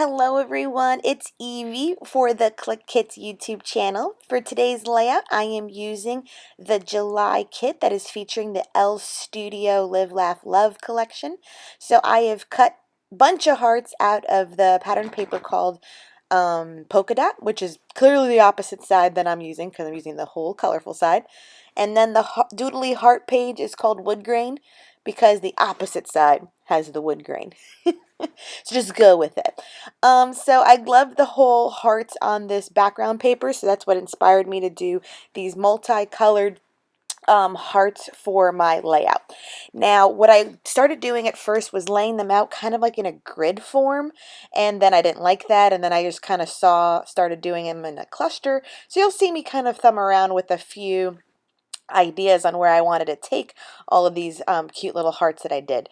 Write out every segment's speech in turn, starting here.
Hello everyone, it's Evie for the Clique Kits YouTube channel. For today's layout, I am using the July kit that is featuring the L Studio Live Laugh Love collection. So I have cut a bunch of hearts out of the pattern paper called Polka Dot, which is clearly the opposite side that I'm using because I'm using the whole colorful side. And then the doodly heart page is called Wood Grain because the opposite side has the wood grain. So just go with it. So I love the whole hearts on this background paper, so that's what inspired me to do these multicolored hearts for my layout. Now, what I started doing at first was laying them out kind of like in a grid form, and then I didn't like that, and then I just kind of started doing them in a cluster. So you'll see me kind of thumb around with a few ideas on where I wanted to take all of these cute little hearts that I did.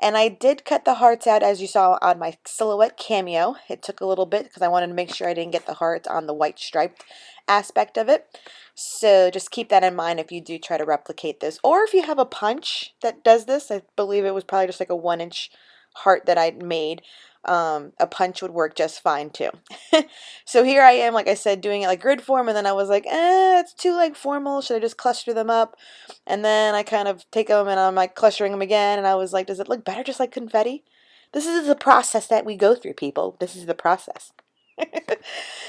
And I did cut the hearts out as you saw on my silhouette cameo. It took a little bit because I wanted to make sure I didn't get the hearts on the white striped aspect of it. So just keep that in mind if you do try to replicate this. Or if you have a punch that does this, I believe it was probably just like a 1-inch heart that I'd made. A punch would work just fine too. So here I am, like I said, doing it like grid form, and then I was like, it's too like formal. Should I just cluster them up? And then I kind of take them and I'm like clustering them again, and I was like, does it look better just like confetti? This is the process that we go through, people. This is the process.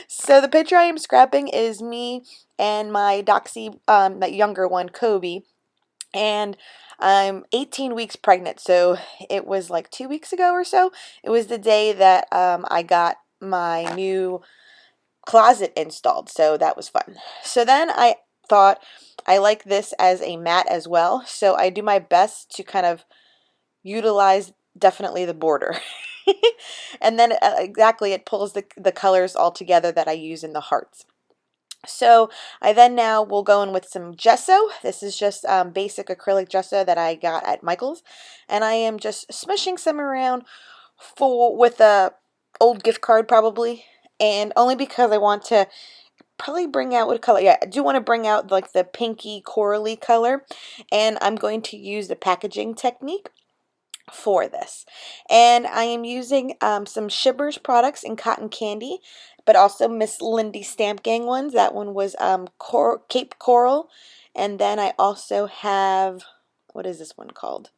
So the picture I am scrapping is me and my Doxy, that younger one, Kobe, and I'm 18 weeks pregnant, so it was like 2 weeks ago or so. It was the day that I got my new closet installed, so that was fun. So then I thought I like this as a mat as well, so I do my best to kind of utilize definitely the border. And then exactly it pulls the colors all together that I use in the hearts. So I then now will go in with some gesso. This is just basic acrylic gesso that I got at Michael's, and I am just smushing some around with a old gift card probably, and only because I want to probably bring out what color. Yeah, I do want to bring out like the pinky corally color, and I'm going to use the packaging technique for this. And I am using some Shibbers products in cotton candy, but also Miss Lindy Stamp Gang ones. That one was Cape Coral. And then I also have, what is this one called?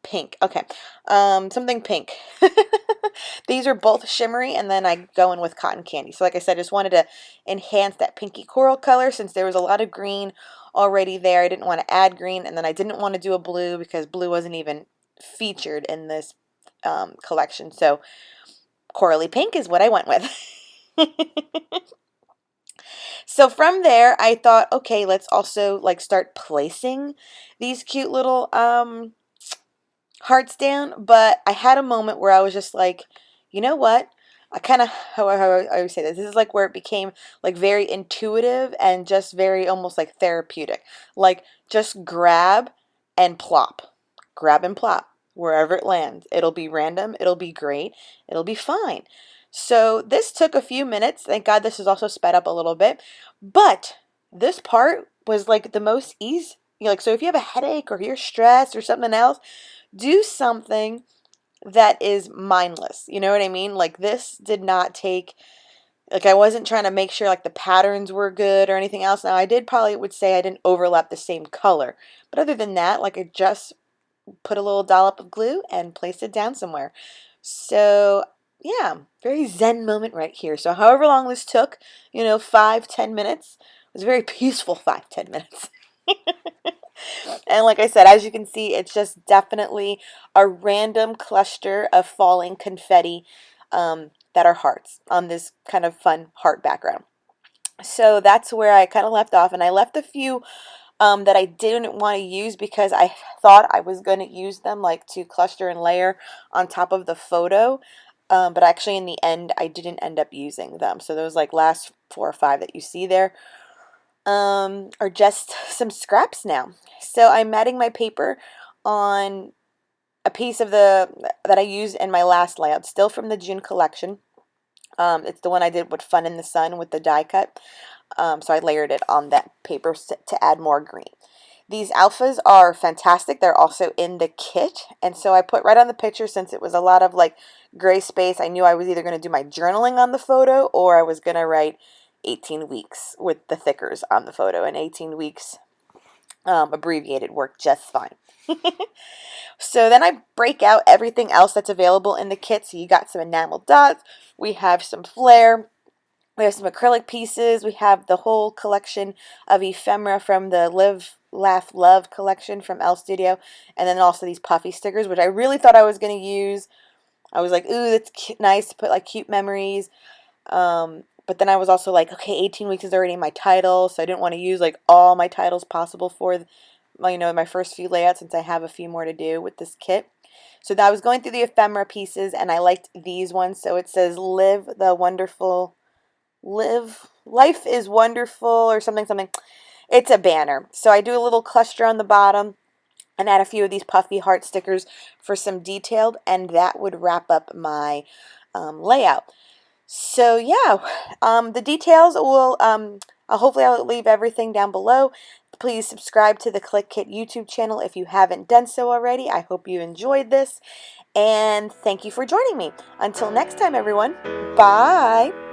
Pink. Okay. Something pink. These are both shimmery, and then I go in with cotton candy. So like I said, I just wanted to enhance that pinky coral color since there was a lot of green already there. I didn't want to add green, and then I didn't want to do a blue because blue wasn't even featured in this collection. So corally pink is what I went with. So from there, I thought, okay, let's also like start placing these cute little hearts down, but I had a moment where I was just like, you know what? I kind of, how I always say this is like where it became like very intuitive and just very almost like therapeutic. Like just grab and plop. Grab and plop wherever it lands. It'll be random. It'll be great. It'll be fine. So this took a few minutes. Thank God this is also sped up a little bit. But this part was like the most easy. Like, so if you have a headache or you're stressed or something else, do something that is mindless. You know what I mean? Like this did not take, like I wasn't trying to make sure like the patterns were good or anything else. Now I did probably would say I didn't overlap the same color. But other than that, like I just put a little dollop of glue and placed it down somewhere. So yeah, very zen moment right here. So however long this took, 5-10 minutes, it was a very peaceful 5-10 minutes. And like I said, as you can see, it's just definitely a random cluster of falling confetti that are hearts on this kind of fun heart background. So that's where I kind of left off, and I left a few that I didn't want to use because I thought I was going to use them like to cluster and layer on top of the photo. But actually in the end, I didn't end up using them. So those like last 4 or 5 that you see there are just some scraps now. So I'm matting my paper on a piece of that I used in my last layout, still from the June collection. It's the one I did with Fun in the Sun with the die cut. So I layered it on that paper to add more green. These alphas are fantastic. They're also in the kit. And so I put right on the picture, since it was a lot of like gray space, I knew I was either going to do my journaling on the photo or I was going to write 18 weeks with the thickers on the photo. And 18 weeks abbreviated worked just fine. So then I break out everything else that's available in the kit. So you got some enamel dots. We have some flare. We have some acrylic pieces. We have the whole collection of ephemera from the Live, Laugh, Love collection from Elle Studio. And then also these puffy stickers, which I really thought I was going to use. I was like, ooh, that's nice to put like cute memories. But then I was also like, okay, 18 weeks is already my title, so I didn't want to use like all my titles possible for, my first few layouts, since I have a few more to do with this kit. So now I was going through the ephemera pieces, and I liked these ones. So it says, live life is wonderful, or something. It's a banner. So I do a little cluster on the bottom and add a few of these puffy heart stickers for some detailed, and that would wrap up my layout. So yeah, the details will, hopefully I'll leave everything down below. Please subscribe to the Clique Kit YouTube channel if you haven't done so already. I hope you enjoyed this, and thank you for joining me. Until next time, everyone, bye!